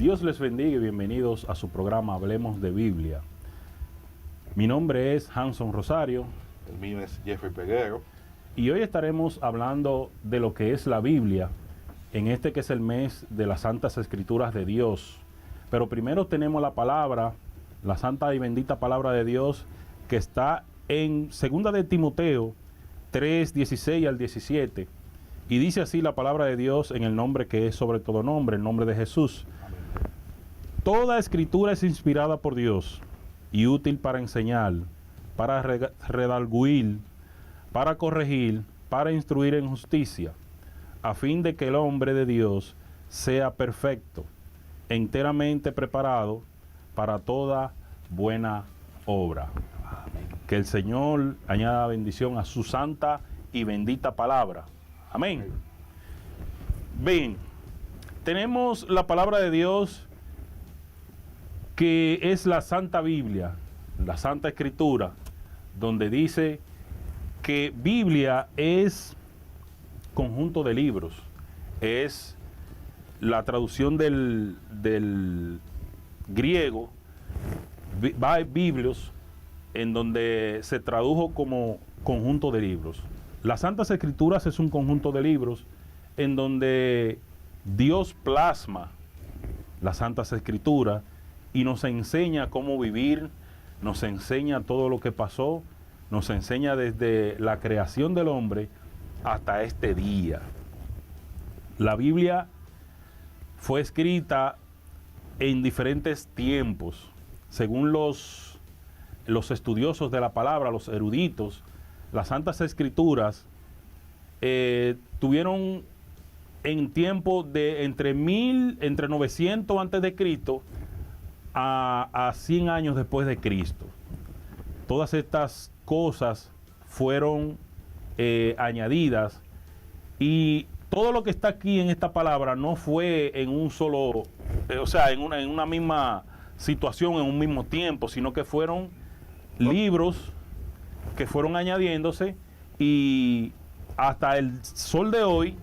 Dios les bendiga y bienvenidos a su programa Hablemos de Biblia. Mi nombre es Hanson Rosario. El mío es Jeffrey Peguero. Y hoy estaremos hablando de lo que es la Biblia, en este que es el mes de las Santas Escrituras de Dios. Pero primero tenemos la palabra, la santa y bendita palabra de Dios, que está en 2 de Timoteo 3, 16 al 17. Y dice así la palabra de Dios en el nombre que es sobre todo nombre, el nombre de Jesús. Amén. Toda escritura es inspirada por Dios y útil para enseñar, para redarguir, para corregir, para instruir en justicia, a fin de que el hombre de Dios sea perfecto, enteramente preparado para toda buena obra. Amén. Que el Señor añada bendición a su santa y bendita palabra. Amén. Bien, tenemos la palabra de Dios que es la Santa Biblia, la Santa Escritura, donde dice que Biblia es conjunto de libros, es la traducción del griego, Biblios, en donde se tradujo como conjunto de libros. Las Santas Escrituras es un conjunto de libros en donde Dios plasma las Santas Escrituras y nos enseña cómo vivir, nos enseña todo lo que pasó, nos enseña desde la creación del hombre hasta este día. La Biblia fue escrita en diferentes tiempos, según los estudiosos de la palabra, los eruditos. Las Santas Escrituras tuvieron en tiempo de entre 900 antes de Cristo a 100 años después de Cristo. Todas estas cosas fueron añadidas, y todo lo que está aquí en esta palabra no fue en un solo, en una misma situación, en un mismo tiempo, sino que fueron libros que fueron añadiéndose, y hasta el sol de hoy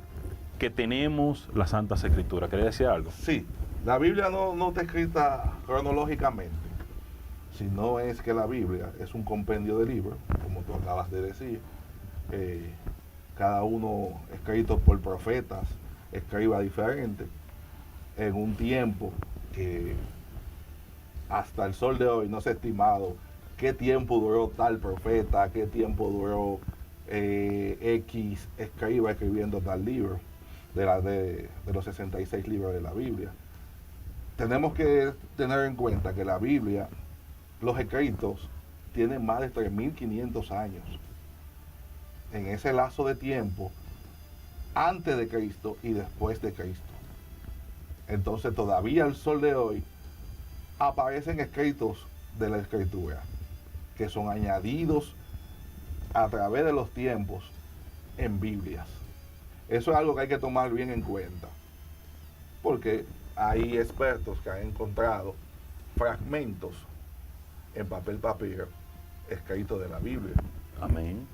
que tenemos las Santas Escrituras. ¿Quería decir algo? Sí, la Biblia no está escrita cronológicamente, sino es que la Biblia es un compendio de libros, como tú acabas de decir, cada uno escrito por profetas, escriba diferente, en un tiempo que hasta el sol de hoy no se ha estimado qué tiempo duró tal profeta, qué tiempo duró X escriba escribiendo tal libro, de los 66 libros de la Biblia. Tenemos que tener en cuenta que la Biblia, los escritos, tienen más de 3.500 años. En ese lazo de tiempo, antes de Cristo y después de Cristo. Entonces todavía al sol de hoy aparecen escritos de la Escritura que son añadidos a través de los tiempos en Biblias. Eso es algo que hay que tomar bien en cuenta, porque hay expertos que han encontrado fragmentos en papel papiro escritos de la Biblia. Amén.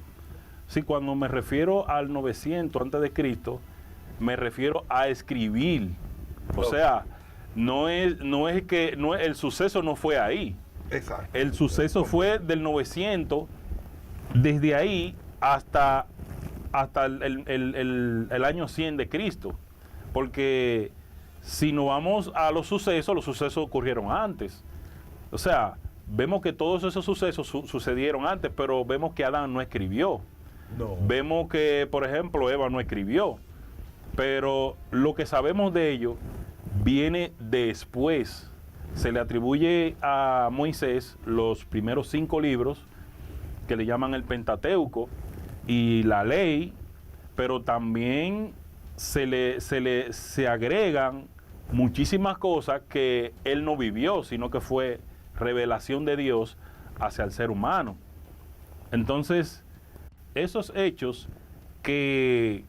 Sí, cuando me refiero al 900 antes de Cristo, me refiero a escribir. O sea, el suceso no fue ahí. Exacto. El suceso fue del 900, desde ahí hasta el año 100 de Cristo. Porque si nos vamos a los sucesos ocurrieron antes. O sea, vemos que todos esos sucesos sucedieron antes, pero vemos que Adán no escribió. No. Vemos que, por ejemplo, Eva no escribió. Pero lo que sabemos de ello viene después. Se le atribuye a Moisés los primeros 5 libros, que le llaman el Pentateuco, y la ley, pero también se agregan muchísimas cosas que él no vivió, sino que fue revelación de Dios hacia el ser humano. Entonces, esos hechos que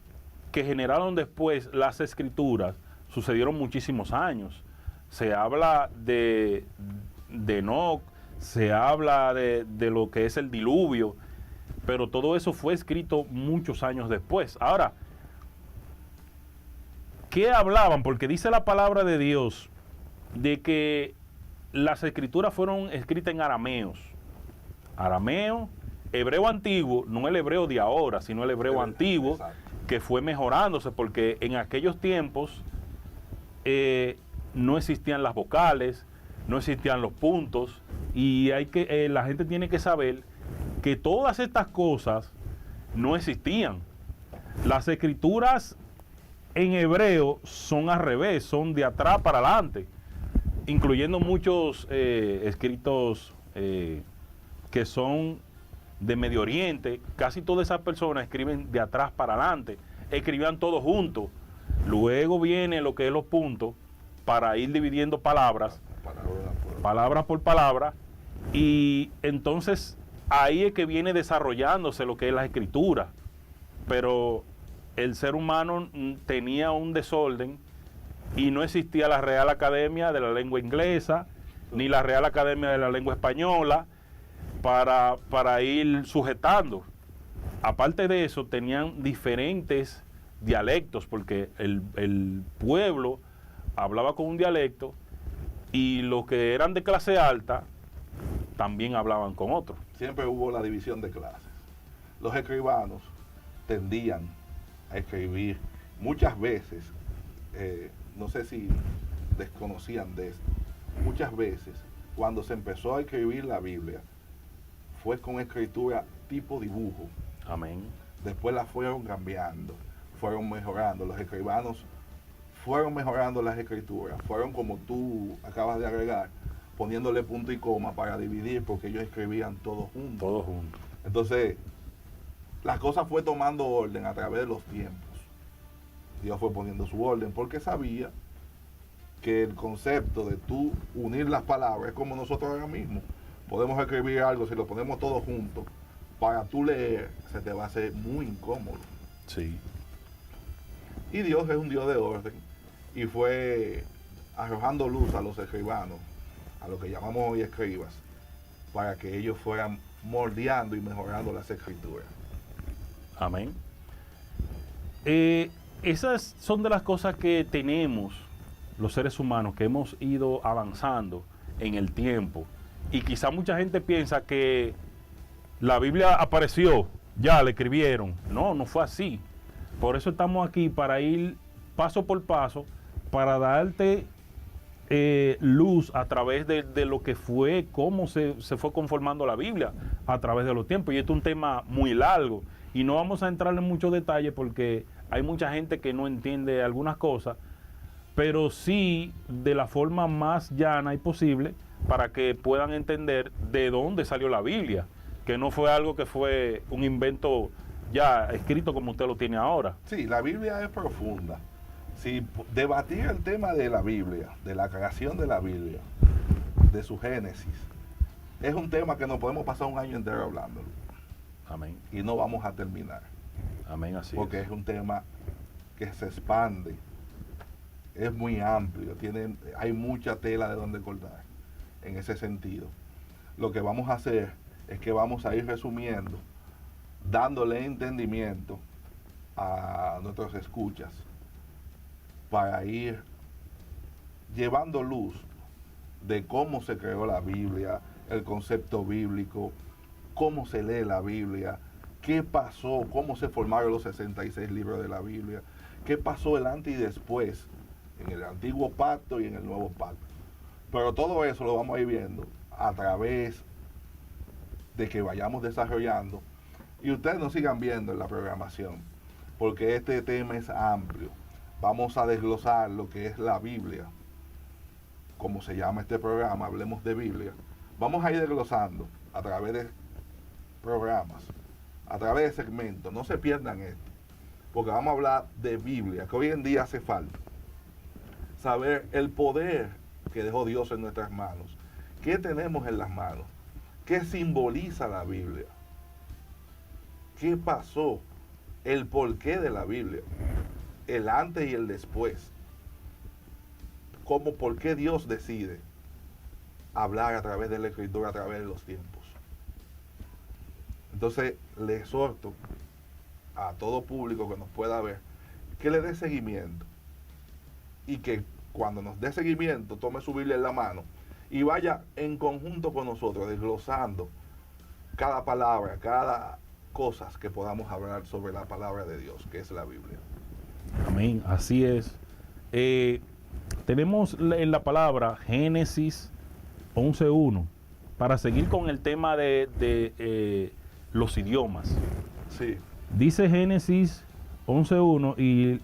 generaron después las Escrituras sucedieron muchísimos años. Se habla de Enoc, se habla de lo que es el diluvio, pero todo eso fue escrito muchos años después. Ahora, ¿qué hablaban? Porque dice la palabra de Dios de que las escrituras fueron escritas en arameos. Arameo, hebreo antiguo, no el hebreo de ahora, sino el hebreo antiguo, Exacto. que fue mejorándose, porque en aquellos tiempos no existían las vocales, no existían los puntos, y la gente tiene que saber que todas estas cosas no existían. Las escrituras en hebreo son al revés, son de atrás para adelante, incluyendo muchos escritos que son de Medio Oriente. Casi todas esas personas escriben de atrás para adelante, escribían todo juntos. Luego viene lo que es los puntos para ir dividiendo palabras, palabra por palabra, y entonces ahí es que viene desarrollándose lo que es la escritura. Pero el ser humano tenía un desorden y no existía la Real Academia de la Lengua Inglesa ni la Real Academia de la Lengua Española para ir sujetando. Aparte de eso, tenían diferentes dialectos, porque el pueblo hablaba con un dialecto y los que eran de clase alta también hablaban con otro. Siempre hubo la división de clases. Los escribanos tendían a escribir muchas veces, no sé si desconocían de esto, muchas veces cuando se empezó a escribir la Biblia fue con escritura tipo dibujo. Amén. Después la fueron cambiando, fueron mejorando. Los escribanos fueron mejorando las escrituras, fueron, como tú acabas de agregar, poniéndole punto y coma para dividir, porque ellos escribían todos juntos. Todos juntos. Entonces, las cosas fue tomando orden a través de los tiempos. Dios fue poniendo su orden porque sabía que el concepto de tú unir las palabras es como nosotros ahora mismo. Podemos escribir algo, si lo ponemos todos juntos, para tú leer, se te va a hacer muy incómodo. Sí. Y Dios es un Dios de orden y fue arrojando luz a los escribanos, a lo que llamamos hoy escribas, para que ellos fueran moldeando y mejorando las escrituras. Amén. Esas son de las cosas que tenemos los seres humanos, que hemos ido avanzando en el tiempo. Y quizá mucha gente piensa que la Biblia apareció, ya la escribieron. No, no fue así. Por eso estamos aquí, para ir paso por paso, para darte luz a través de lo que fue, cómo se fue conformando la Biblia a través de los tiempos. Y esto es un tema muy largo y no vamos a entrar en muchos detalles porque hay mucha gente que no entiende algunas cosas, pero sí de la forma más llana y posible para que puedan entender de dónde salió la Biblia, que no fue algo que fue un invento ya escrito como usted lo tiene ahora. Sí, la Biblia es profunda. Si debatir el tema de la Biblia, de la creación de la Biblia, de su génesis, es un tema que nos podemos pasar un año entero hablándolo. Amén. Y no vamos a terminar. Amén, así porque es un tema que se expande, es muy amplio, hay mucha tela de donde cortar en ese sentido. Lo que vamos a hacer es que vamos a ir resumiendo, dándole entendimiento a nuestros escuchas, para ir llevando luz de cómo se creó la Biblia, el concepto bíblico, cómo se lee la Biblia, qué pasó, cómo se formaron los 66 libros de la Biblia, qué pasó el antes y después en el antiguo pacto y en el nuevo pacto. Pero todo eso lo vamos a ir viendo a través de que vayamos desarrollando y ustedes nos sigan viendo en la programación, porque este tema es amplio. Vamos a desglosar lo que es la Biblia, como se llama este programa, Hablemos de Biblia. Vamos a ir desglosando a través de programas, a través de segmentos. No se pierdan esto, porque vamos a hablar de Biblia, que hoy en día hace falta saber el poder que dejó Dios en nuestras manos. ¿Qué tenemos en las manos? ¿Qué simboliza la Biblia? ¿Qué pasó? El porqué de la Biblia, el antes y el después. ¿Cómo, por qué Dios decide hablar a través de la Escritura, a través de los tiempos? Entonces, le exhorto a todo público que nos pueda ver que le dé seguimiento y que cuando nos dé seguimiento, tome su Biblia en la mano y vaya en conjunto con nosotros, desglosando cada palabra, cada cosa que podamos hablar sobre la palabra de Dios, que es la Biblia. Amén, así es. Tenemos en la palabra Génesis 11:1 para seguir con el tema de los idiomas. Sí. Dice Génesis 11:1 y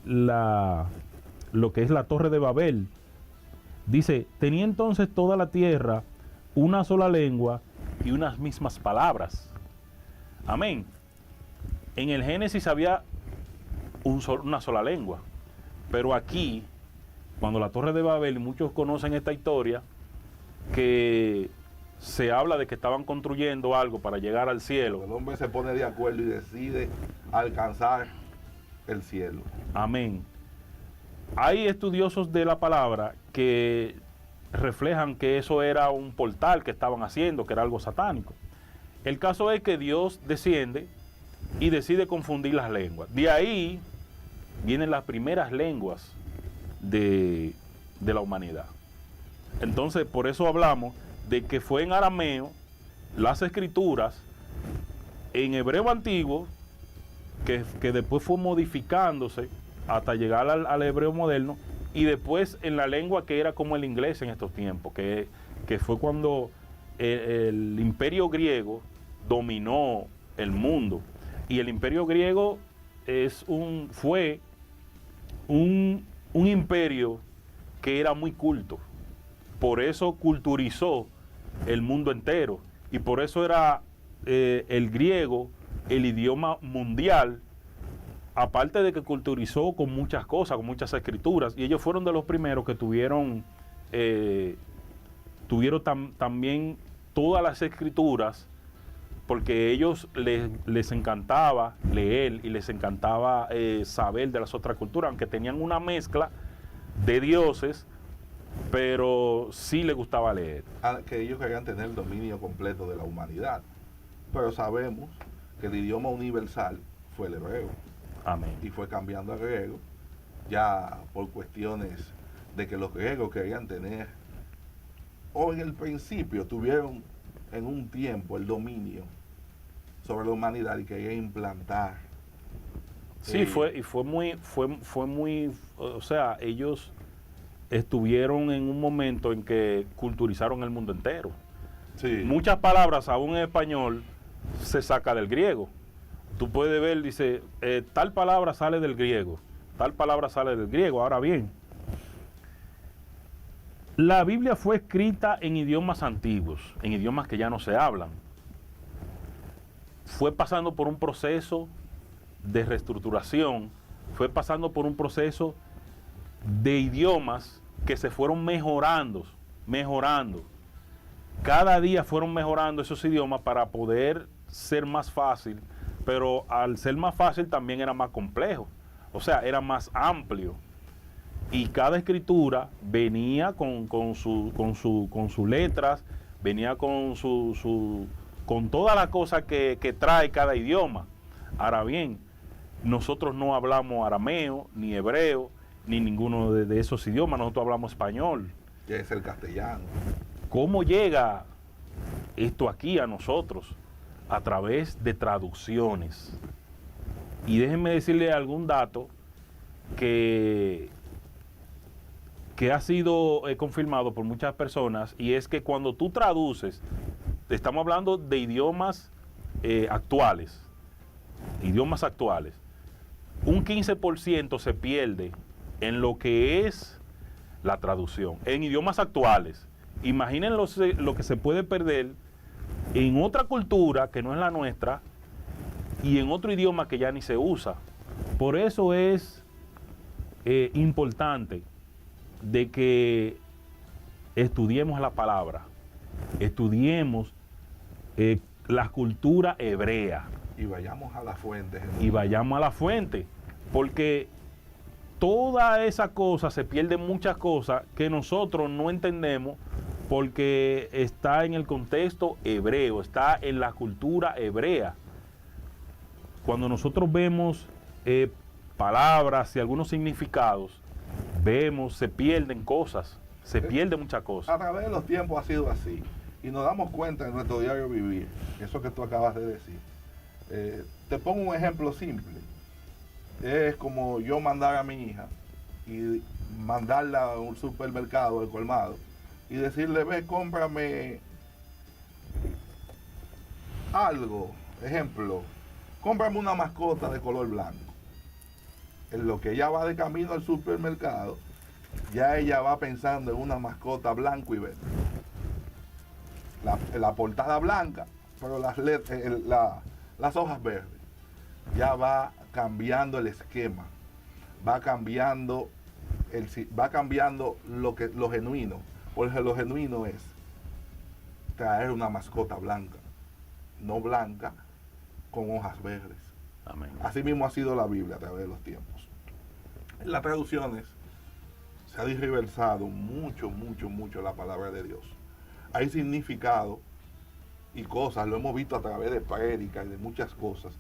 lo que es la Torre de Babel. Dice, tenía entonces toda la tierra una sola lengua y unas mismas palabras. Amén. En el Génesis había una sola lengua, pero aquí, cuando la Torre de Babel, y muchos conocen esta historia, que se habla de que estaban construyendo algo para llegar al cielo. El hombre se pone de acuerdo y decide alcanzar el cielo. Amén. Hay estudiosos de la palabra que reflejan que eso era un portal que estaban haciendo, que era algo satánico. El caso es que Dios desciende y decide confundir las lenguas. De ahí vienen las primeras lenguas de la humanidad. Entonces, por eso hablamos de que fue en arameo las escrituras, en hebreo antiguo, que después fue modificándose hasta llegar al hebreo moderno, y después en la lengua que era como el inglés en estos tiempos, que fue cuando el imperio griego dominó el mundo. Y el imperio griego fue un imperio que era muy culto. Por eso culturizó el mundo entero. Y por eso era el griego el idioma mundial, aparte de que culturizó con muchas cosas, con muchas escrituras. Y ellos fueron de los primeros que tuvieron también todas las escrituras, porque ellos les encantaba leer y les encantaba saber de las otras culturas, aunque tenían una mezcla de dioses, pero sí les gustaba leer. Que ellos querían tener el dominio completo de la humanidad, pero sabemos que el idioma universal fue el hebreo. Amén. Y fue cambiando a griego, ya por cuestiones de que los griegos querían tener, o en el principio tuvieron en un tiempo el dominio sobre la humanidad y querían implantar. Sí, fue muy, o sea, ellos estuvieron en un momento en que culturizaron el mundo entero. Sí. Muchas palabras, aún en español, se saca del griego. Tú puedes ver, dice, tal palabra sale del griego, tal palabra sale del griego. Ahora bien, la Biblia fue escrita en idiomas antiguos, en idiomas que ya no se hablan. Fue pasando por un proceso de reestructuración, fue pasando por un proceso de idiomas que se fueron mejorando. Cada día fueron mejorando esos idiomas para poder ser más fácil, pero al ser más fácil también era más complejo, o sea, era más amplio. Y cada escritura venía con sus letras, venía con toda la cosa que trae cada idioma. Ahora bien, nosotros no hablamos arameo, ni hebreo, ni ninguno de esos idiomas, nosotros hablamos español. Que es el castellano. ¿Cómo llega esto aquí a nosotros? A través de traducciones. Y déjenme decirle algún dato que ha sido confirmado por muchas personas, y es que cuando tú traduces, estamos hablando de idiomas actuales, un 15% se pierde en lo que es la traducción, en idiomas actuales. Imaginen lo que se puede perder en otra cultura que no es la nuestra y en otro idioma que ya ni se usa. Por eso es importante de que estudiemos la palabra, estudiemos la cultura hebrea. Y vayamos a la fuente. Porque toda esa cosa, se pierden muchas cosas que nosotros no entendemos porque está en el contexto hebreo, está en la cultura hebrea. Cuando nosotros vemos palabras y algunos significados, vemos, se pierden cosas, se pierden muchas cosas. A través de los tiempos ha sido así. Y nos damos cuenta en nuestro diario vivir, eso que tú acabas de decir. Te pongo un ejemplo simple. Es como yo mandar a mi hija y mandarla a un supermercado, al colmado, y decirle, ve, cómprame algo. Ejemplo, cómprame una mascota de color blanco. En lo que ella va de camino al supermercado, ya ella va pensando en una mascota blanco y verde. La portada blanca, pero las hojas verdes. Ya va cambiando el esquema, va cambiando lo genuino, porque lo genuino es traer una mascota blanca, no blanca con hojas verdes. Amén. Así mismo ha sido la Biblia a través de los tiempos. En las traducciones se ha dispersado mucho la palabra de Dios. Hay significado y cosas, lo hemos visto a través de prédicas y de muchas cosas,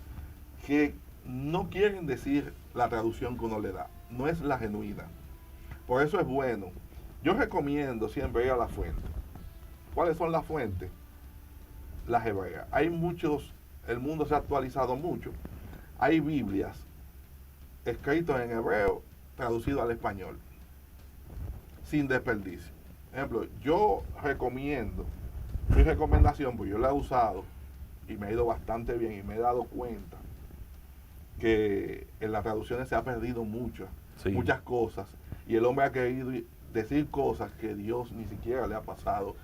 que no quieren decir la traducción que uno le da, no es la genuina. Por eso es bueno. Yo recomiendo siempre ir a la fuente. ¿Cuáles son las fuentes? Las hebreas. Hay muchos, el mundo se ha actualizado mucho. Hay Biblias escritas en hebreo, traducidas al español, sin desperdicio. Ejemplo, yo recomiendo, mi recomendación, pues yo la he usado y me ha ido bastante bien y me he dado cuenta que en las traducciones se ha perdido muchas cosas y el hombre ha querido decir cosas que Dios ni siquiera le ha pasado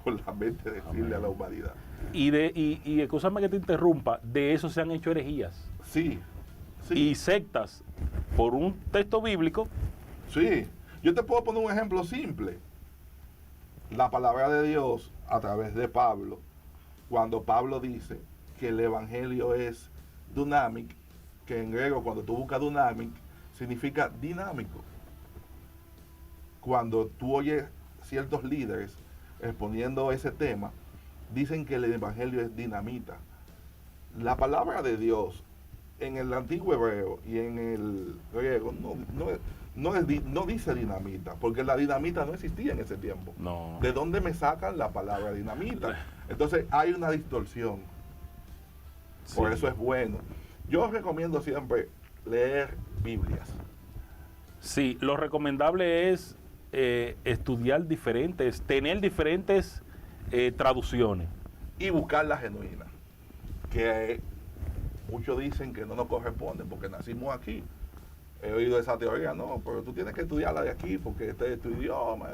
por la mente decirle a la humanidad. Y escúchame que te interrumpa, de eso se han hecho herejías. Sí. Y sectas por un texto bíblico. Sí, yo te puedo poner un ejemplo simple. La palabra de Dios a través de Pablo, cuando Pablo dice que el evangelio es dunámico, que en griego cuando tú buscas dunámico significa dinámico. Cuando tú oyes ciertos líderes exponiendo ese tema, dicen que el evangelio es dinamita. La palabra de Dios en el antiguo hebreo y en el griego no dice dinamita, porque la dinamita no existía en ese tiempo. No. ¿De dónde me sacan la palabra dinamita? Entonces hay una distorsión. Sí. Por eso es bueno. Yo recomiendo siempre leer Biblias. Sí, lo recomendable es estudiar diferentes, tener diferentes traducciones. Y buscar la genuina. Que muchos dicen que no nos corresponde porque nacimos aquí. He oído esa teoría, no, pero tú tienes que estudiarla de aquí porque este es tu idioma.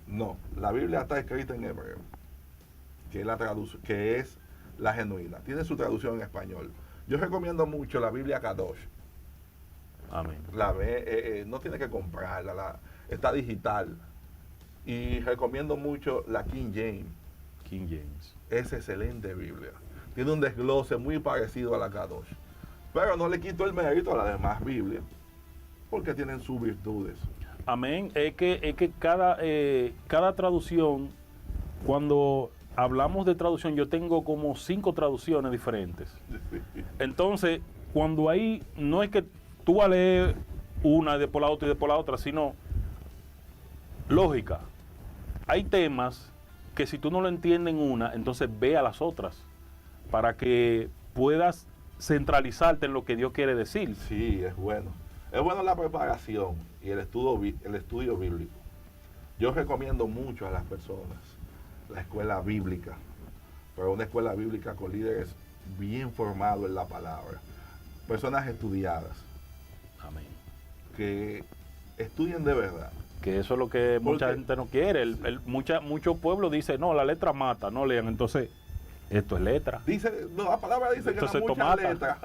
No, la Biblia está escrita en hebreo, que es la genuina. Tiene su traducción en español. Yo recomiendo mucho la Biblia Kadosh. Amén. No tiene que comprarla, está digital. Y recomiendo mucho la King James. King James. Es excelente Biblia. Tiene un desglose muy parecido a la Kadosh. Pero no le quito el mérito a las demás Biblias, porque tienen sus virtudes. Amén. Es que cada traducción, cuando hablamos de traducción, yo tengo como 5 traducciones diferentes. Entonces, cuando ahí, no es que tú vas a leer una y después la otra y después la otra, sino lógica. Hay temas que si tú no lo entiendes en una, entonces ve a las otras, para que puedas centralizarte en lo que Dios quiere decir. Sí, es bueno. Es bueno la preparación y el estudio bíblico. Yo recomiendo mucho a las personas la escuela bíblica, pero una escuela bíblica con líderes bien formados en la palabra, personas estudiadas. Amén. Que estudien de verdad. Que eso es lo que mucha gente no quiere. Muchos pueblos dicen, no, la letra mata, no lean. Entonces, esto es letra. La palabra dice entonces, que la mucha letra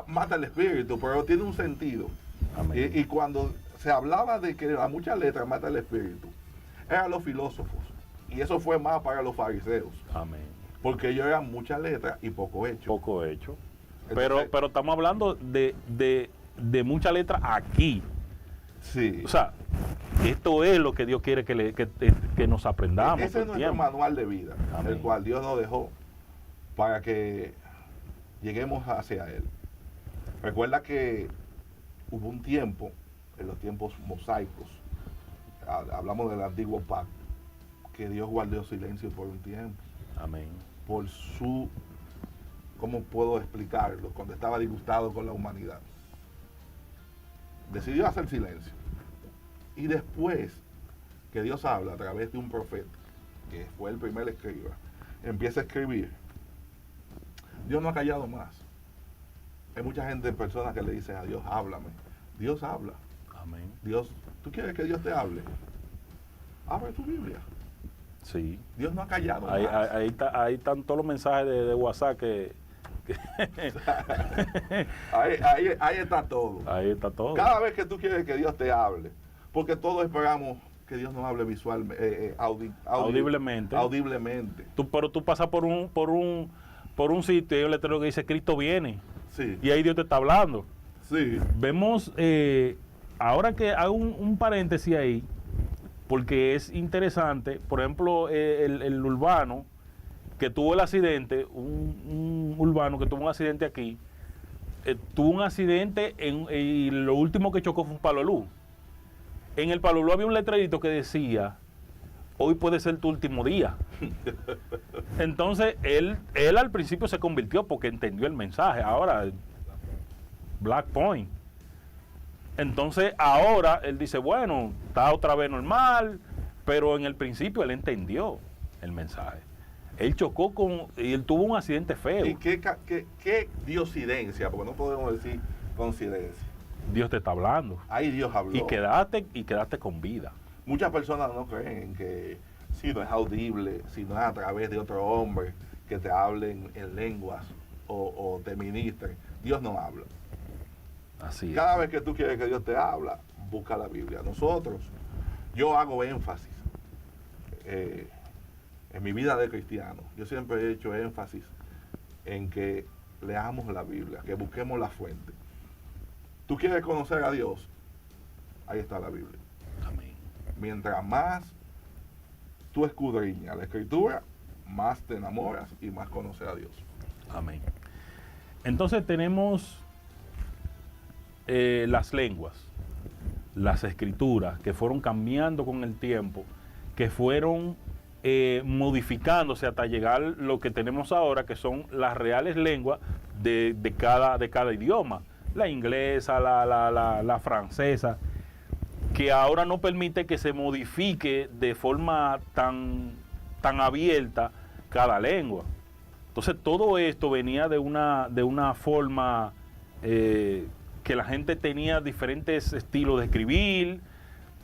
mata el espíritu, pero tiene un sentido. Y cuando se hablaba de que la mucha letra mata el espíritu, eran los filósofos. Y eso fue más para los fariseos. Amén. Porque ellos eran mucha letra y poco hecho. Poco hecho. Entonces, pero estamos hablando de mucha letra aquí. Sí. O sea, esto es lo que Dios quiere que nos aprendamos. Ese es nuestro manual de vida, Amén. El cual Dios nos dejó para que lleguemos hacia Él. Recuerda que hubo un tiempo en los tiempos mosaicos, hablamos del antiguo pacto, que Dios guardó silencio por un tiempo, Amén. por su, ¿cómo puedo explicarlo? Cuando estaba disgustado con la humanidad. Decidió hacer silencio. Y después que Dios habla a través de un profeta, que fue el primer escriba, empieza a escribir, Dios no ha callado más. Hay mucha gente, personas que le dicen a Dios, háblame. Dios habla. Amén. Dios, ¿tú quieres que Dios te hable? Abre tu Biblia. Sí. Dios no ha callado Ahí, más. ahí están todos los mensajes de WhatsApp que Ahí está todo. ahí está todo. Cada vez que tú quieres que Dios te hable, porque todos esperamos que Dios nos hable visualmente, Audiblemente. audiblemente. Pero tú pasas por un sitio y hay un letrero que dice Cristo viene. Sí, Y ahí Dios te está hablando. sí. Vemos, ahora que hago un paréntesis ahí, porque es interesante, por ejemplo, el urbano que tuvo el accidente, un urbano que tuvo un accidente aquí, tuvo un accidente y lo último que chocó fue un palo de luz. En el palo de luz había un letrerito que decía, hoy puede ser tu último día. Entonces, él al principio se convirtió porque entendió el mensaje. Ahora, Black Point. Entonces, ahora él dice, bueno, está otra vez normal, pero en el principio él entendió el mensaje. Él chocó y él tuvo un accidente feo. ¿Y qué diosidencia? Porque no podemos decir coincidencia. Dios te está hablando. Ahí Dios habló. Y quedaste con vida. Muchas personas no creen que si no es audible, si no es a través de otro hombre que te hablen en lenguas o te ministren, Dios no habla. Así Cada es. vez que tú quieres que Dios te habla, busca la Biblia. Yo hago énfasis en mi vida de cristiano. Yo siempre he hecho énfasis en que leamos la Biblia, que busquemos la fuente. ¿Tú quieres conocer a Dios? Ahí está la Biblia. Amén. Mientras más tú escudriñas la Escritura, más te enamoras y más conoces a Dios. Amén. Entonces tenemos las lenguas, las escrituras que fueron cambiando con el tiempo, que fueron modificándose hasta llegar lo que tenemos ahora, que son las reales lenguas de cada idioma. La inglesa, la francesa, que ahora no permite que se modifique de forma tan abierta cada lengua. Entonces todo esto venía de una forma que la gente tenía diferentes estilos de escribir.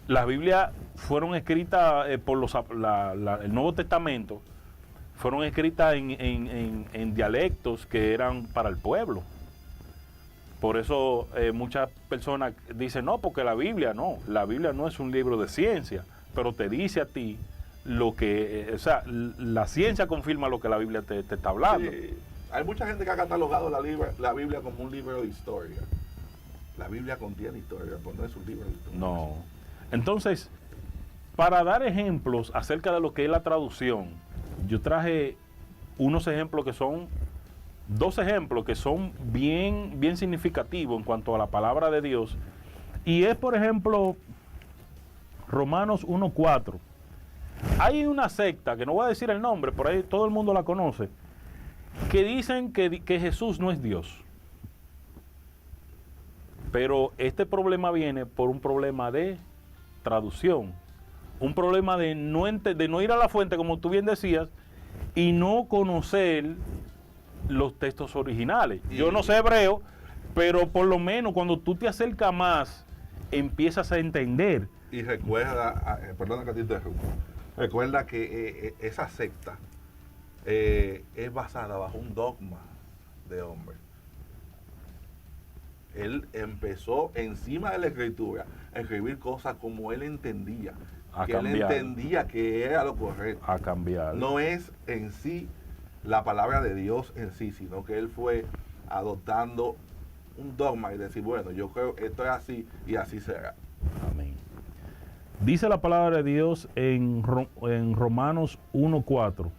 Las Biblias fueron escritas por el Nuevo Testamento, fueron escritas en dialectos que eran para el pueblo. Por eso muchas personas dicen, no, porque la Biblia no es un libro de ciencia, pero te dice a ti lo que, la ciencia confirma lo que la Biblia te está hablando. Sí, hay mucha gente que ha catalogado la Biblia como un libro de historia. La Biblia contiene historia, pues no es un libro de historia. No. Entonces, para dar ejemplos acerca de lo que es la traducción, yo traje unos ejemplos que son, dos ejemplos que son bien significativos en cuanto a la palabra de Dios. Y es, por ejemplo, Romanos 1:4. Hay una secta, que no voy a decir el nombre, por ahí todo el mundo la conoce, que dicen que Jesús no es Dios. Pero este problema viene por un problema de traducción, un problema de no ir a la fuente, como tú bien decías, y no conocer los textos originales. Yo no sé hebreo, pero por lo menos cuando tú te acercas más, empiezas a entender. Y recuerda, perdona que a ti te interrumpa, recuerda que esa secta es basada bajo un dogma de hombre. Él empezó encima de la escritura a escribir cosas como él entendía. Él entendía que era lo correcto. A cambiar. No es en sí la palabra de Dios en sí, sino que él fue adoptando un dogma y decir, bueno, yo creo que esto es así y así será. Amén. Dice la palabra de Dios en Romanos 1:4,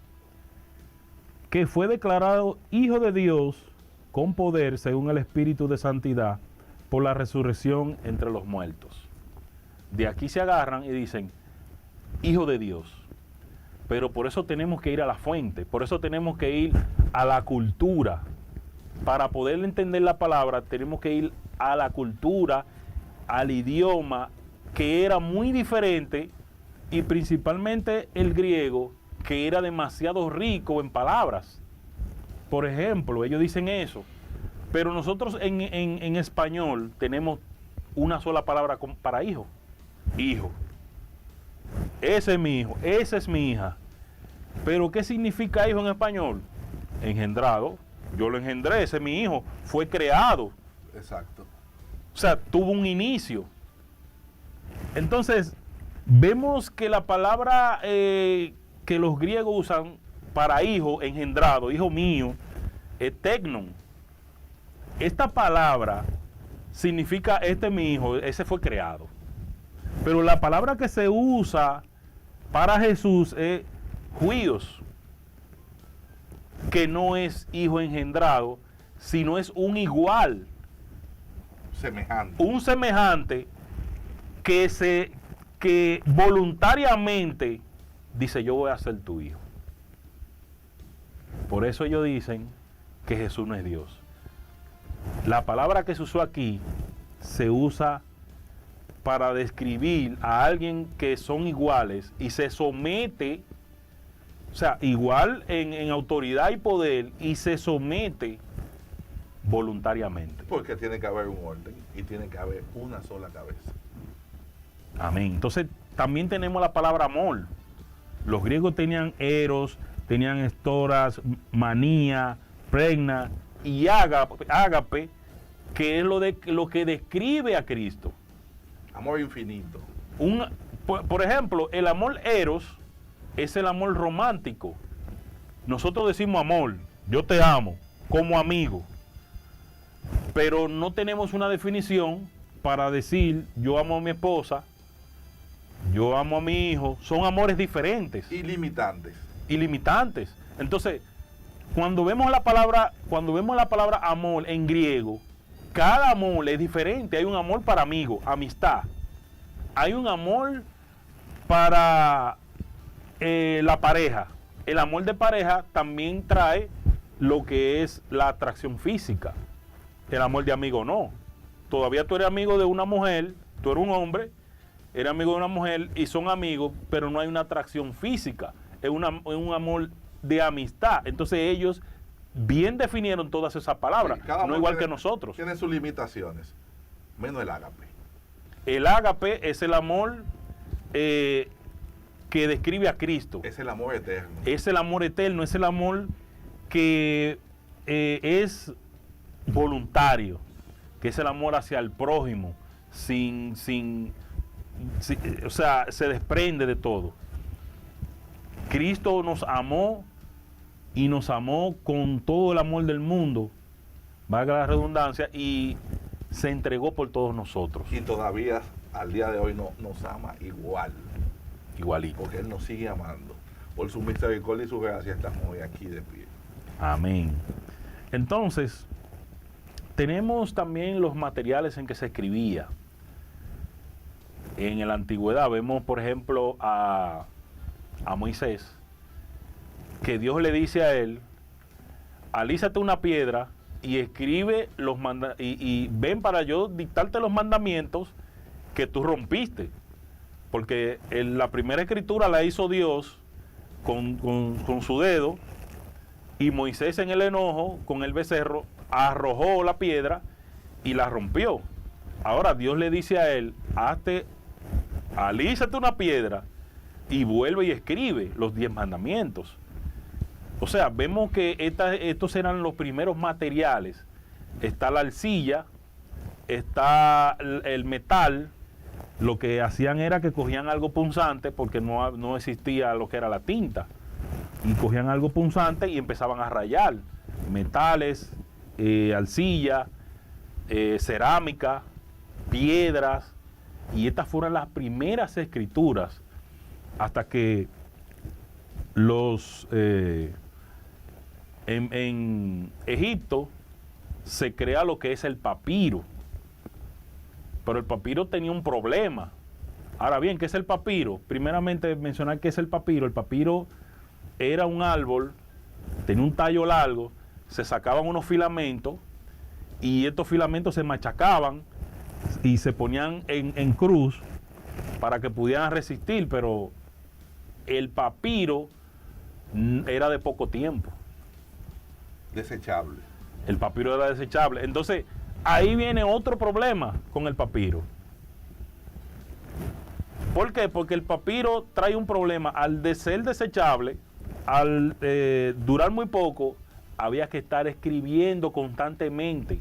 que fue declarado Hijo de Dios con poder según el Espíritu de Santidad por la resurrección entre los muertos. de aquí se agarran y dicen, hijo de Dios. Pero por eso tenemos que ir a la fuente, por eso tenemos que ir a la cultura. Para poder entender la palabra, tenemos que ir a la cultura, al idioma, que era muy diferente, y principalmente el griego, que era demasiado rico en palabras. Por ejemplo, ellos dicen eso, pero nosotros en español tenemos una sola palabra para hijo. Hijo. Ese es mi hijo, esa es mi hija. Pero ¿qué significa hijo en español? Engendrado. Yo lo engendré, ese es mi hijo. Fue creado. Exacto. O sea, tuvo un inicio. Entonces, vemos que la palabra que los griegos usan para hijo, engendrado, hijo mío, es tecnon. Esta palabra significa este es mi hijo, ese fue creado. Pero la palabra que se usa para Jesús es huios, que no es hijo engendrado, sino es un igual. Semejante. Un semejante que voluntariamente dice, yo voy a ser tu hijo. Por eso ellos dicen que Jesús no es Dios. La palabra que se usó aquí se usa para describir a alguien que son iguales y se somete, o sea, igual en autoridad y poder, y se somete voluntariamente. Porque tiene que haber un orden y tiene que haber una sola cabeza. Amén. Entonces, también tenemos la palabra amor. Los griegos tenían eros, tenían estoras, manía, pregna y ágape, que es lo que describe a Cristo. Amor infinito. Por ejemplo, el amor eros es el amor romántico. Nosotros decimos amor, yo te amo, como amigo. Pero no tenemos una definición para decir yo amo a mi esposa, yo amo a mi hijo. Son amores diferentes. Ilimitantes. Entonces, cuando vemos la palabra amor en griego, cada amor es diferente. Hay un amor para amigo, amistad. Hay un amor para la pareja. El amor de pareja también trae lo que es la atracción física. El amor de amigo no. Todavía tú eres amigo de una mujer, tú eres un hombre, eres amigo de una mujer y son amigos, pero no hay una atracción física. Es un amor de amistad. Entonces ellos bien definieron todas esas palabras, sí, no igual que nosotros. Tiene sus limitaciones, menos el ágape. El ágape es el amor que describe a Cristo. Es el amor eterno. Es el amor eterno, es el amor que es voluntario, que es el amor hacia el prójimo, o sea, se desprende de todo. Cristo nos amó y nos amó con todo el amor del mundo, valga la redundancia, y se entregó por todos nosotros. Y todavía al día de hoy nos ama igual. Igualito. Porque Él nos sigue amando. Por su misericordia y su gracia estamos hoy aquí de pie. Amén. Entonces, tenemos también los materiales en que se escribía. En la antigüedad vemos, por ejemplo, a Moisés, que Dios le dice a él, alízate una piedra y escribe y ven para yo dictarte los mandamientos que tú rompiste. Porque la primera escritura la hizo Dios con su dedo, y Moisés en el enojo con el becerro arrojó la piedra y la rompió. Ahora Dios le dice a él, alízate una piedra y vuelve y escribe los 10 mandamientos. O sea, vemos que estos eran los primeros materiales. Está la arcilla, está el metal. Lo que hacían era que cogían algo punzante, porque no existía lo que era la tinta, y cogían algo punzante y empezaban a rayar metales, arcilla, cerámica, piedras, y estas fueron las primeras escrituras, hasta que en Egipto se crea lo que es el papiro. Pero el papiro tenía un problema, Ahora bien, ¿qué es el papiro? Primeramente mencionar qué es el papiro. El papiro era un árbol, tenía un tallo largo, se sacaban unos filamentos y estos filamentos se machacaban y se ponían en cruz para que pudieran resistir, pero el papiro era de poco tiempo. Desechable. El papiro era desechable. Entonces, ahí viene otro problema con el papiro. ¿Por qué? Porque el papiro trae un problema. Al de ser desechable, al durar muy poco, había que estar escribiendo constantemente.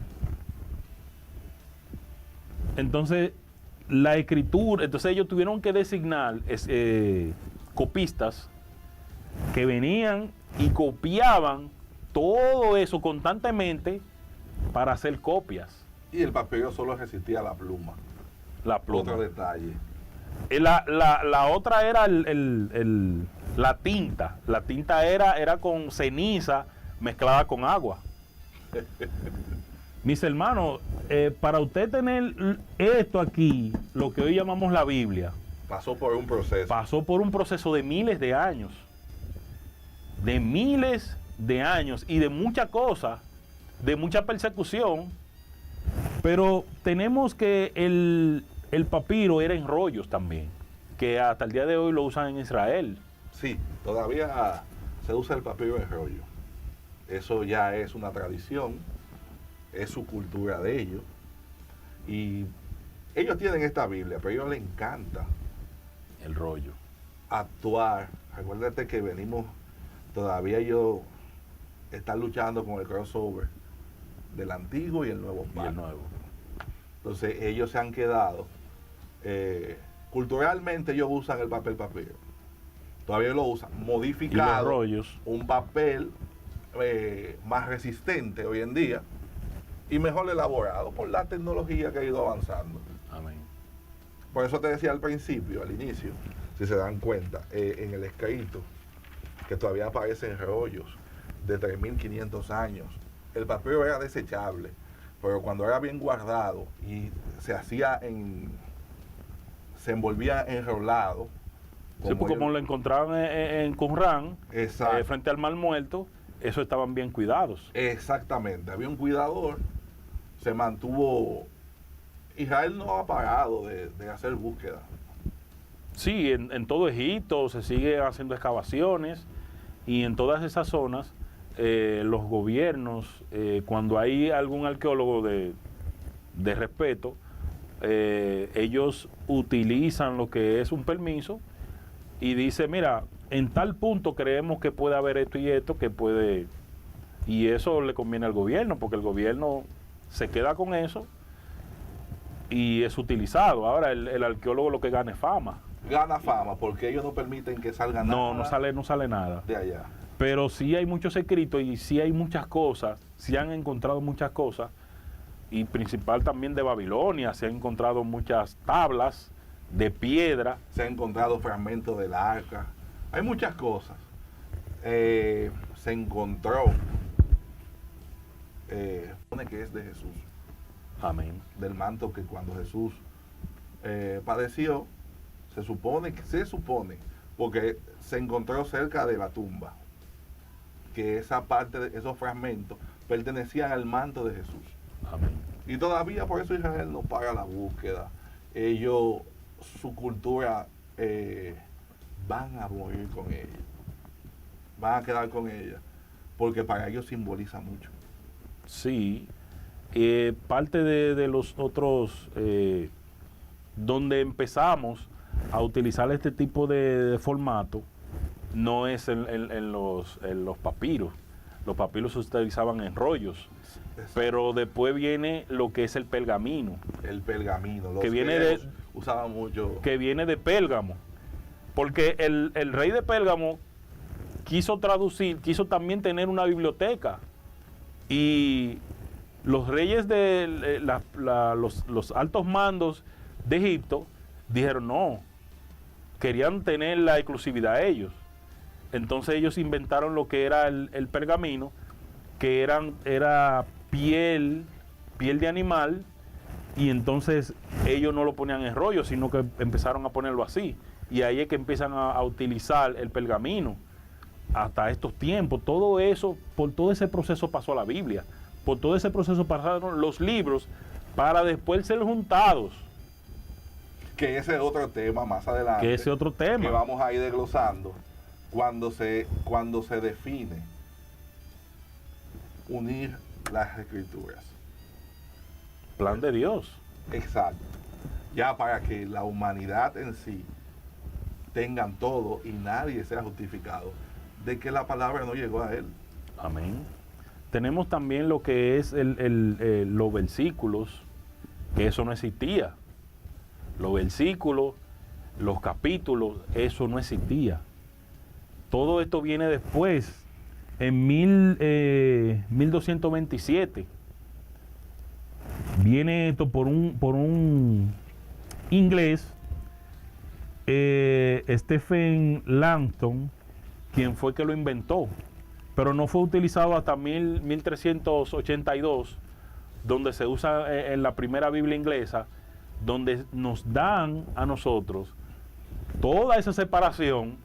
Entonces, la escritura, entonces ellos tuvieron que designar copistas que venían y copiaban todo eso constantemente para hacer copias. Y el papiro solo resistía la pluma. La pluma. Otro detalle. La otra era la tinta. La tinta era con ceniza mezclada con agua. Mis hermanos, para usted tener esto aquí, lo que hoy llamamos la Biblia, Pasó por un proceso. pasó por un proceso de miles de años. De miles de años y de muchas cosas, de mucha persecución. Pero tenemos que el papiro era en rollos también, que hasta el día de hoy lo usan en Israel. Sí, todavía se usa el papiro en rollo. Eso ya es una tradición, es su cultura de ellos. Y ellos tienen esta Biblia, pero a ellos les encanta El rollo. actuar. Recuérdate que venimos, todavía ellos están luchando con el crossover del antiguo y el nuevo Y el nuevo. Entonces ellos se han quedado, culturalmente ellos usan el papel papiro. Todavía lo usan, Y los modificado, rollos. un papel más resistente hoy en día y mejor elaborado por la tecnología que ha ido avanzando. Amén. Por eso te decía al principio, al inicio, si se dan cuenta, en el escrito, que todavía aparecen rollos de 3.500 años. El papiro era desechable, pero cuando era bien guardado y se envolvía enrolado. Sí, porque como lo encontraban en Qumran, Exacto. frente al Mar Muerto, eso estaban bien cuidados. Exactamente, había un cuidador, se mantuvo. Israel no ha parado de hacer búsqueda. Sí, en todo Egipto se sigue haciendo excavaciones y en todas esas zonas los gobiernos, cuando hay algún arqueólogo de respeto, ellos utilizan lo que es un permiso y dice, mira, en tal punto creemos que puede haber esto y esto, que puede, y eso le conviene al gobierno, porque el gobierno se queda con eso y es utilizado. Ahora el arqueólogo lo que gana es fama. Gana fama porque ellos no permiten que salga nada. No sale nada. De allá. Pero sí hay muchos escritos y sí hay muchas cosas, sí han encontrado muchas cosas, y principal también de Babilonia, se han encontrado muchas tablas de piedra. Se han encontrado fragmentos del arca. Hay muchas cosas. Se encontró, supone que es de Jesús, Amén. del manto que cuando Jesús padeció, se supone, porque se encontró cerca de la tumba, que esa parte de esos fragmentos pertenecían al manto de Jesús. Amén. Y todavía por eso Israel no paga la búsqueda. Ellos, su cultura, van a morir con ella. Van a quedar con ella. Porque para ellos simboliza mucho. Sí. Parte de los otros, donde empezamos a utilizar este tipo de formato, no es en los papiros. Los papiros se utilizaban en rollos. Pero después viene lo que es el pergamino. El pergamino. Los Que viene griegos usaban mucho. Que viene de Pérgamo. Porque el rey de Pérgamo quiso traducir, quiso también tener una biblioteca. Y los reyes de los altos mandos de Egipto dijeron no, querían tener la exclusividad ellos. Entonces ellos inventaron lo que era el pergamino, que era piel de animal Y entonces ellos no lo ponían en rollo, sino que empezaron a ponerlo así. Y ahí es que empiezan a utilizar el pergamino hasta estos tiempos. Todo eso, por todo ese proceso pasó la Biblia. Por todo ese proceso pasaron los libros para después ser juntados. Que ese es otro tema más adelante. Que ese otro tema. Que vamos a ir desglosando cuando se define unir las escrituras. Plan de Dios. Exacto. Ya para que la humanidad en sí tengan todo y nadie sea justificado de que la palabra no llegó a él. Amén. Tenemos también lo que es los versículos, que eso no existía. Los versículos, los capítulos, eso no existía. Todo esto viene después, en 1227. Viene esto por un inglés, Stephen Langton, quien fue que lo inventó, pero no fue utilizado hasta 1382, donde se usa en la primera Biblia inglesa, donde nos dan a nosotros toda esa separación,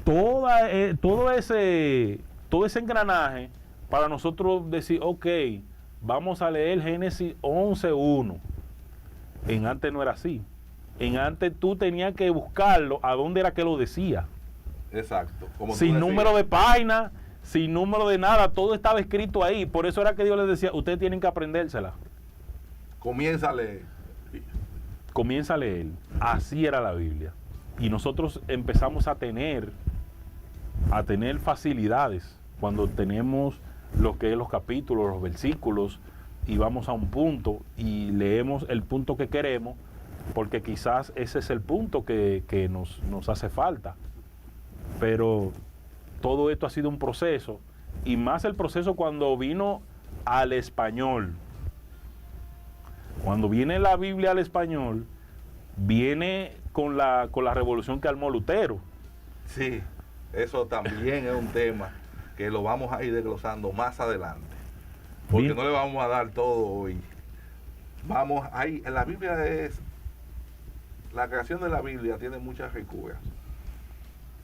todo ese engranaje para nosotros decir, ok, vamos a leer Génesis 11:1. En antes no era así. En antes tú tenías que buscarlo a dónde era que lo decía. Exacto. Como sin número de página, sin número de nada, todo estaba escrito ahí. Por eso era que Dios les decía, ustedes tienen que aprendérsela. Comienza a leer. Comienza a leer. Así era la Biblia. Y nosotros empezamos a tener facilidades cuando tenemos lo que es los capítulos, los versículos, y vamos a un punto y leemos el punto que queremos, porque quizás ese es el punto que nos hace falta. Pero todo esto ha sido un proceso, y más el proceso cuando vino al español. Cuando viene la Biblia al español, viene con la revolución que armó Lutero. Sí, eso también es un tema que lo vamos a ir desglosando más adelante, porque Bien. no le vamos a dar todo hoy. Vamos ahí, en la Biblia la creación de la Biblia tiene muchas ricuras,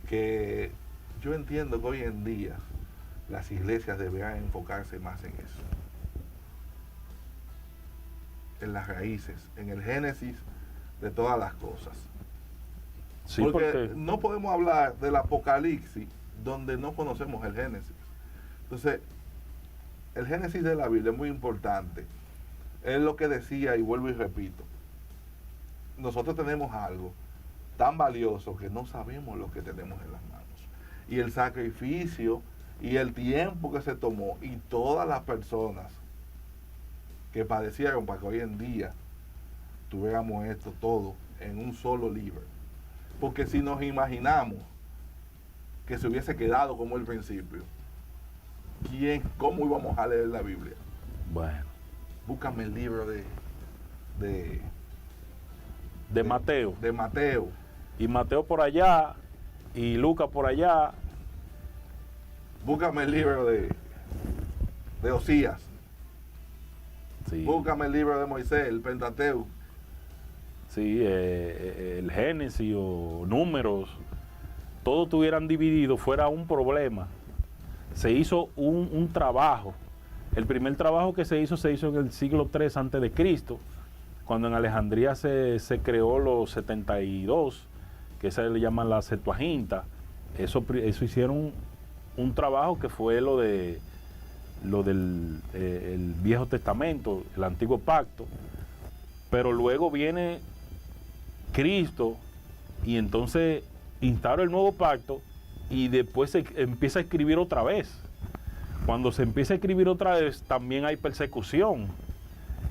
que yo entiendo que hoy en día las iglesias deberán enfocarse más en eso, en las raíces, en el génesis de todas las cosas. Sí, porque no podemos hablar del Apocalipsis donde no conocemos el Génesis. Entonces, el Génesis de la Biblia es muy importante. Es lo que decía, y vuelvo y repito, nosotros tenemos algo tan valioso que no sabemos lo que tenemos en las manos. Y el sacrificio y el tiempo que se tomó, y todas las personas que padecieron para que hoy en día tuviéramos esto todo en un solo libro. Porque si nos imaginamos que se hubiese quedado como el principio, ¿cómo íbamos a leer la Biblia? Bueno. Búscame el libro de Mateo. De Mateo. Y Mateo por allá, y Lucas por allá. Búscame el libro de Osías. Sí. Búscame el libro de Moisés, el Pentateuco. Sí, el Génesis o Números, todos estuvieran divididos, fuera un problema. Se hizo un trabajo. El primer trabajo que se hizo en el siglo III antes de Cristo, cuando en Alejandría se creó los 72, que se le llaman la Septuaginta. Eso hicieron un trabajo que fue lo del el Viejo Testamento, el Antiguo Pacto. Pero luego viene Cristo y entonces instaura el nuevo pacto, y después se empieza a escribir otra vez. Cuando se empieza a escribir otra vez, también hay persecución,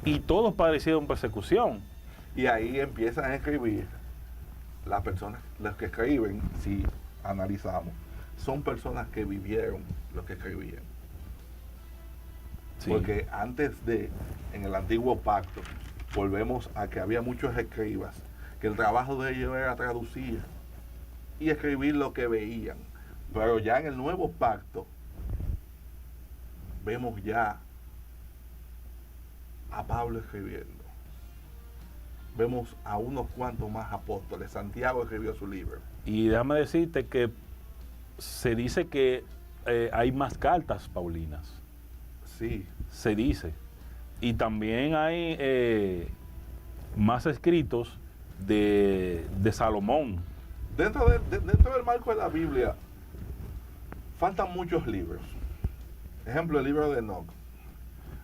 y todos padecieron persecución. Y ahí empiezan a escribir las personas, los que escriben, si analizamos, son personas que vivieron lo que escribían. Sí. Porque antes en el antiguo pacto, volvemos a que había muchos escribas, que el trabajo de ellos era traducir y escribir lo que veían. Pero ya en el nuevo pacto, vemos ya a Pablo escribiendo. Vemos a unos cuantos más apóstoles. Santiago escribió su libro. Y déjame decirte que se dice que hay más cartas paulinas. Sí. Se dice. Y también hay más escritos de Salomón. Dentro del marco de la Biblia, faltan muchos libros. Ejemplo, el libro de Enoch.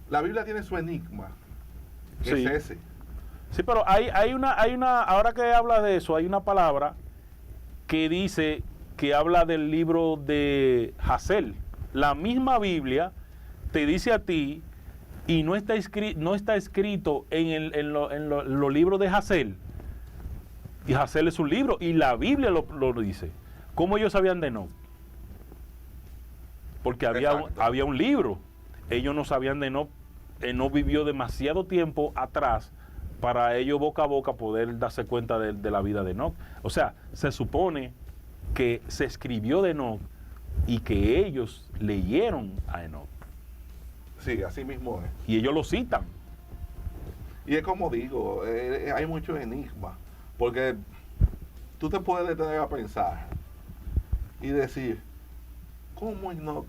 La Biblia tiene su enigma, que Sí. es ese. Sí, pero hay una, ahora que habla de eso, hay una palabra que dice, que habla del libro de Hazel. La misma Biblia te dice a ti, y no está escrito en los libros de Hazel. Y Hazel es un libro, y la Biblia lo dice. ¿Cómo ellos sabían de Enoch? Porque había un libro. Ellos no sabían de Enoch. Enoch vivió demasiado tiempo atrás para ellos boca a boca poder darse cuenta de la vida de Enoch. O sea, se supone que se escribió de Enoch y que ellos leyeron a Enoch. Sí, así mismo es. Y ellos lo citan. Y es como digo, hay mucho enigma. Porque tú te puedes detener a pensar y decir, ¿cómo Enoch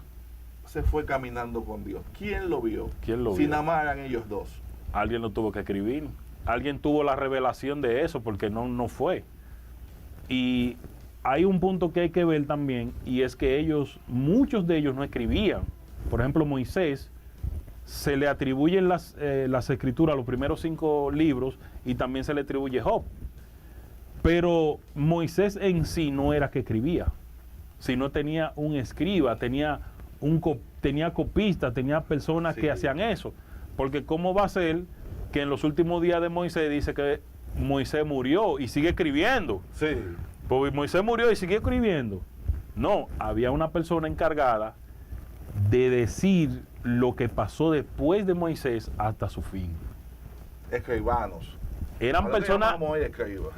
se fue caminando con Dios? ¿Quién lo vio? ¿Quién lo Si vio? nada más eran ellos dos. Alguien lo tuvo que escribir. Alguien tuvo la revelación de eso porque no fue. Y hay un punto que hay que ver también, y es que muchos de ellos no escribían. Por ejemplo, Moisés, se le atribuyen las escrituras, los primeros 5 libros, y también se le atribuye Job. Pero Moisés en sí no era que escribía, sino tenía un escriba, tenía copistas, tenía personas Sí. que hacían eso. Porque ¿cómo va a ser que en los últimos días de Moisés dice que Moisés murió y sigue escribiendo? Sí. Pues Moisés murió y sigue escribiendo. No, había una persona encargada de decir lo que pasó después de Moisés hasta su fin. Escribanos. Eran Ahora personas, llamamos hoy escriba.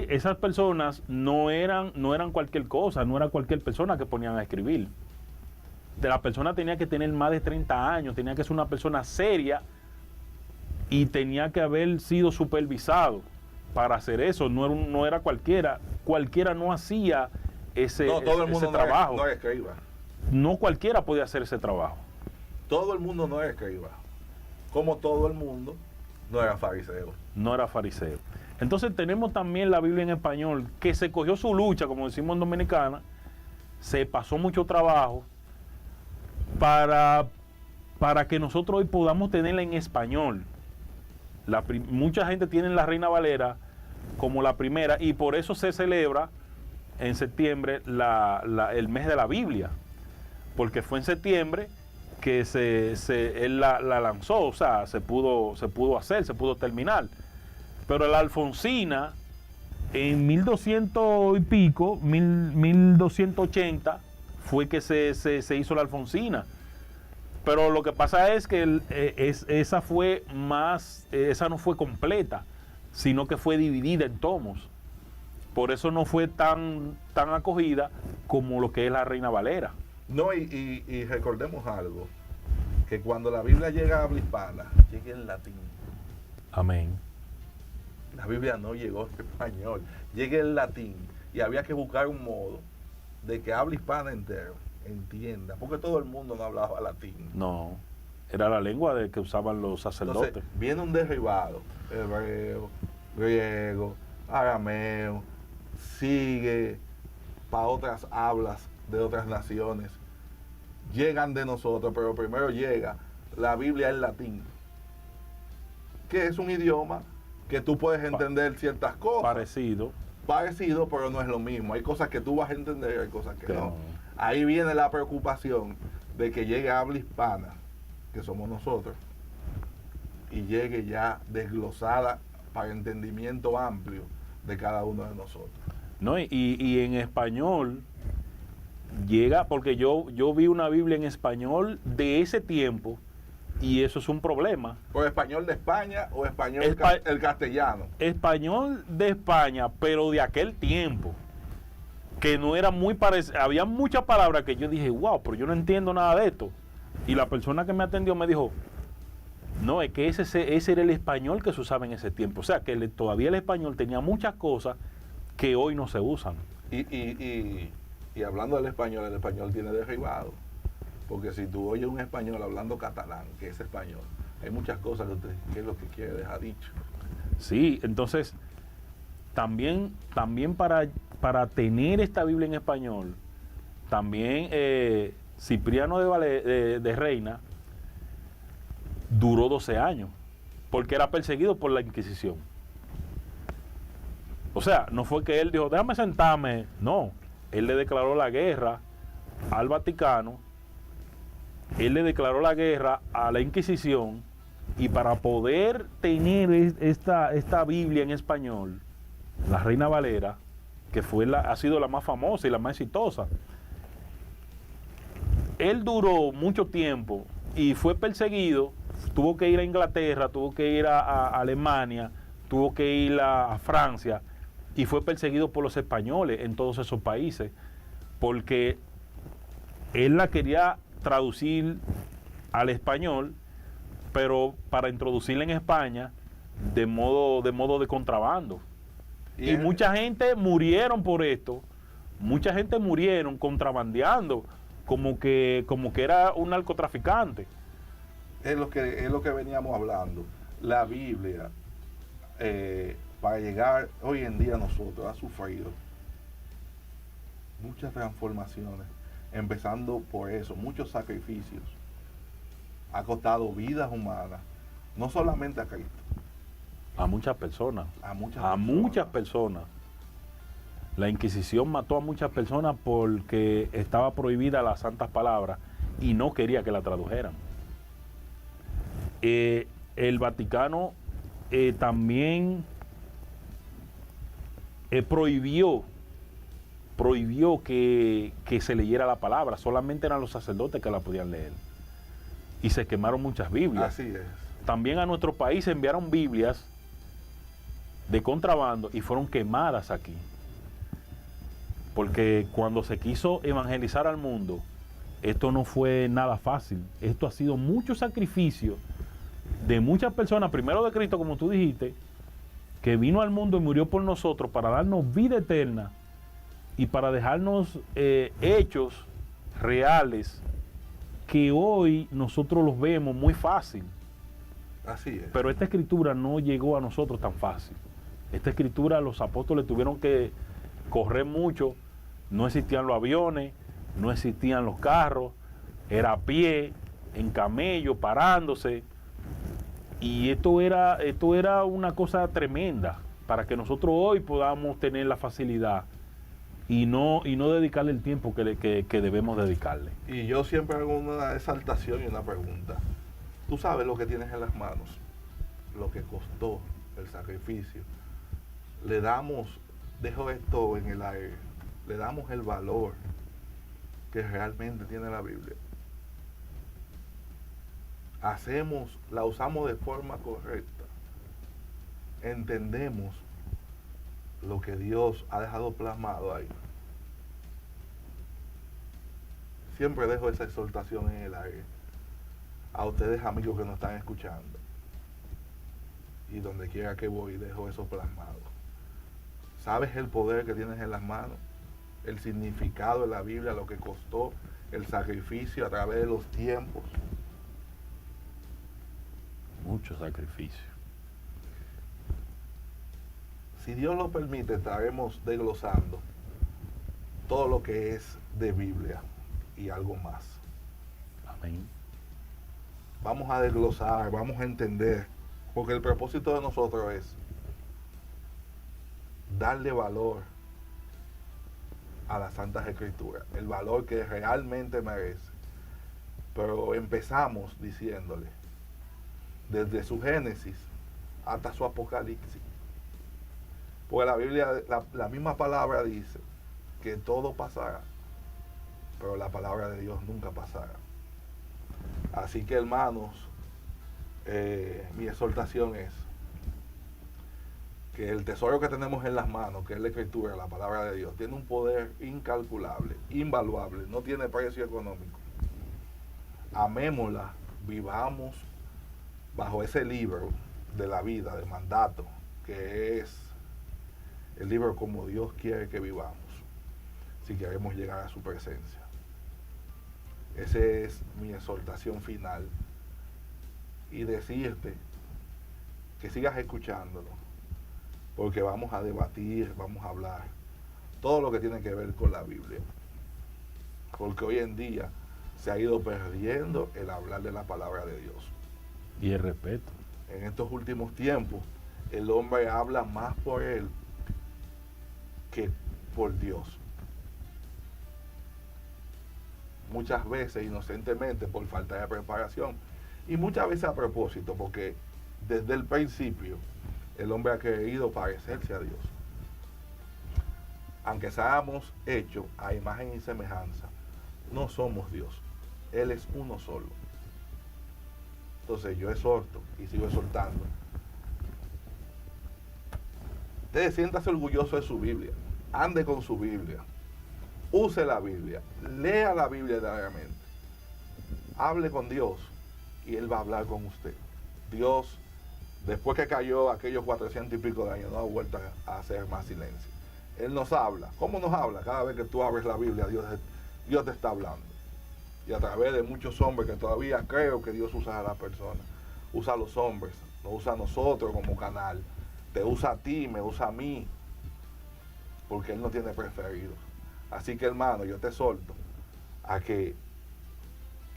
esas personas no eran cualquier cosa, no era cualquier persona que ponían a escribir. La persona tenía que tener más de 30 años, tenía que ser una persona seria y tenía que haber sido supervisado para hacer eso. No era cualquiera no hacía ese trabajo. No es escriba. No cualquiera podía hacer ese trabajo. Todo el mundo no es escriba. Como todo el mundo no era fariseo. No era fariseo. Entonces tenemos también la Biblia en español, que se cogió su lucha, como decimos en Dominicana, se pasó mucho trabajo para que nosotros hoy podamos tenerla en español. Mucha gente tiene la Reina Valera como la primera, y por eso se celebra en septiembre el mes de la Biblia, porque fue en septiembre que él la lanzó, o sea, se pudo terminar. Pero la Alfonsina, en 1200 y pico, 1280, fue que se hizo la Alfonsina. Pero lo que pasa es que esa no fue completa, sino que fue dividida en tomos. Por eso no fue tan acogida como lo que es la Reina Valera. No, y recordemos algo, que cuando la Biblia llega a habla hispana, llega en latín. Amén. La Biblia no llegó en español, llega en latín, y había que buscar un modo de que habla hispana entero entienda, porque todo el mundo no hablaba latín. No, era la lengua que usaban los sacerdotes. Entonces, viene un derivado, hebreo, griego, arameo, sigue para otras hablas de otras naciones, llegan de nosotros, pero primero llega la Biblia en latín, que es un idioma que tú puedes entender ciertas cosas. Parecido, pero no es lo mismo. Hay cosas que tú vas a entender y hay cosas que no. Ahí viene la preocupación de que llegue a habla hispana, que somos nosotros, y llegue ya desglosada para entendimiento amplio de cada uno de nosotros. No, y en español llega, porque yo vi una Biblia en español de ese tiempo, y eso es un problema. ¿Por español de España o español el castellano? Español de España, pero de aquel tiempo, que no era muy parecido. Había muchas palabras que yo dije, wow, pero yo no entiendo nada de esto. Y la persona que me atendió me dijo, No, es que ese era el español que se usaba en ese tiempo. O sea, que todavía el español tenía muchas cosas que hoy no se usan. Y hablando del español, el español tiene derivado. Porque si tú oyes un español hablando catalán, que es español, hay muchas cosas que es lo que quiere dejar dicho. Sí, entonces, también para tener esta Biblia en español, también Cipriano de Reina duró 12 años, porque era perseguido por la Inquisición. O sea, no fue que él dijo, déjame sentarme, no, él le declaró la guerra al Vaticano, él le declaró la guerra a la Inquisición, y para poder tener esta Biblia en español, la Reina Valera, que ha sido la más famosa y la más exitosa, él duró mucho tiempo y fue perseguido, tuvo que ir a Inglaterra, tuvo que ir a Alemania, tuvo que ir a Francia, y fue perseguido por los españoles en todos esos países, porque él la quería traducir al español, pero para introducirla en España de modo de contrabando. Y mucha gente murieron por esto, mucha gente murieron contrabandeando, como que era un narcotraficante. Es lo que veníamos hablando. La Biblia, para llegar hoy en día a nosotros, ha sufrido muchas transformaciones, empezando por eso, muchos sacrificios. Ha costado vidas humanas, no solamente a Cristo. A muchas personas. A muchas personas. La Inquisición mató a muchas personas porque estaba prohibida las santas palabras y no quería que la tradujeran. El Vaticano también prohibió que se leyera la palabra, solamente eran los sacerdotes que la podían leer. Y se quemaron muchas Biblias. Así es. También a nuestro país se enviaron Biblias de contrabando y fueron quemadas aquí. Porque cuando se quiso evangelizar al mundo, esto no fue nada fácil. Esto ha sido mucho sacrificio de muchas personas, primero de Cristo, como tú dijiste, que vino al mundo y murió por nosotros para darnos vida eterna y para dejarnos hechos reales que hoy nosotros los vemos muy fácil. Así es. Pero esta escritura no llegó a nosotros tan fácil. Esta escritura los apóstoles tuvieron que correr mucho, no existían los aviones, no existían los carros, era a pie, en camello, parándose. Y esto era una cosa tremenda para que nosotros hoy podamos tener la facilidad y no dedicarle el tiempo que debemos dedicarle. Y yo siempre hago una exaltación y una pregunta. Tú sabes lo que tienes en las manos, lo que costó el sacrificio. Le damos, dejo esto en el aire, le damos el valor que realmente tiene la Biblia. La usamos de forma correcta. Entendemos lo que Dios ha dejado plasmado ahí. Siempre dejo esa exhortación en el aire. A ustedes, amigos que nos están escuchando. Y donde quiera que voy, dejo eso plasmado. ¿Sabes el poder que tienes en las manos? El significado de la Biblia, lo que costó, el sacrificio a través de los tiempos. Mucho sacrificio. Si Dios lo permite, estaremos desglosando todo lo que es de Biblia y algo más. Amén. Vamos a desglosar, vamos a entender, porque el propósito de nosotros es darle valor a las Santas Escrituras, el valor que realmente merece. Pero empezamos diciéndole, desde su Génesis hasta su Apocalipsis. Porque la Biblia, la misma palabra dice que todo pasará, pero la palabra de Dios nunca pasará. Así que, hermanos, mi exhortación es que el tesoro que tenemos en las manos, que es la Escritura, la palabra de Dios, tiene un poder incalculable, invaluable, no tiene precio económico. Amémosla, vivamos bajo ese libro de la vida, de mandato, que es el libro como Dios quiere que vivamos, si queremos llegar a su presencia. Esa es mi exhortación final. Y decirte que sigas escuchándolo, porque vamos a debatir, vamos a hablar todo lo que tiene que ver con la Biblia. Porque hoy en día se ha ido perdiendo el hablar de la palabra de Dios. Y el respeto. En estos últimos tiempos, el hombre habla más por él que por Dios. Muchas veces inocentemente por falta de preparación y muchas veces a propósito, porque desde el principio el hombre ha querido parecerse a Dios. Aunque seamos hechos a imagen y semejanza, no somos Dios. Él es uno solo. Entonces yo exhorto y sigo exhortando. Usted siéntase orgulloso de su Biblia, ande con su Biblia, use la Biblia, lea la Biblia diariamente, hable con Dios y Él va a hablar con usted. Dios, después que cayó aquellos 400 y pico de años, no ha vuelto a hacer más silencio. Él nos habla. ¿Cómo nos habla? Cada vez que tú abres la Biblia, Dios te está hablando. Y a través de muchos hombres que todavía creo que Dios usa a las personas, usa a los hombres, nos usa a nosotros como canal, te usa a ti, me usa a mí, porque Él no tiene preferidos. Así que hermano, yo te exhorto a que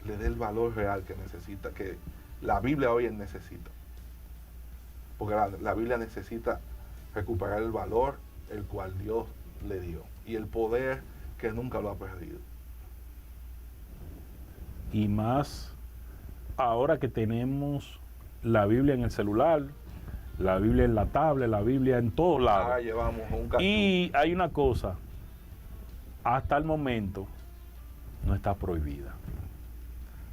le dé el valor real que necesita, que la Biblia hoy necesita. Porque la Biblia necesita recuperar el valor el cual Dios le dio y el poder que nunca lo ha perdido. Y más ahora que tenemos la Biblia en el celular, la Biblia en la tablet, la Biblia en todos lados. Ahora llevamos un cartón. Y hay una cosa, hasta el momento no está prohibida.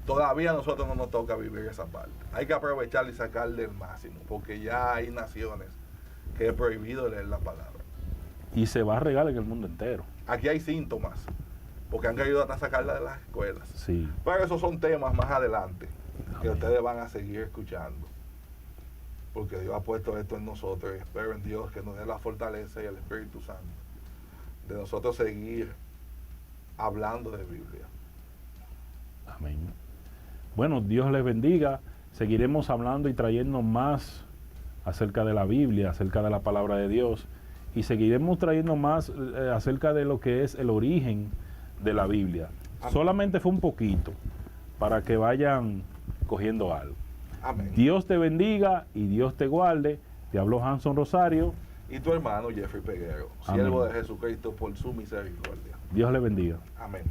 Todavía a nosotros no nos toca vivir esa parte. Hay que aprovechar y sacarle el máximo, porque ya hay naciones que es prohibido leer la palabra. Y se va a regar en el mundo entero. Aquí hay síntomas, porque han querido hasta sacarla de las escuelas. Sí. Pero esos son temas más adelante que ustedes van a seguir escuchando. Porque Dios ha puesto esto en nosotros y espero en Dios que nos dé la fortaleza y el Espíritu Santo de nosotros seguir hablando de Biblia. Amén. Bueno, Dios les bendiga. Seguiremos hablando y trayendo más acerca de la Biblia, acerca de la palabra de Dios. Y seguiremos trayendo más acerca de lo que es el origen de la Biblia. Amén. Solamente fue un poquito para que vayan cogiendo algo. Amén. Dios te bendiga y Dios te guarde. Te habló Hanson Rosario. Y tu hermano Jeffrey Peguero, Amén. siervo de Jesucristo por su misericordia. Dios le bendiga. Amén.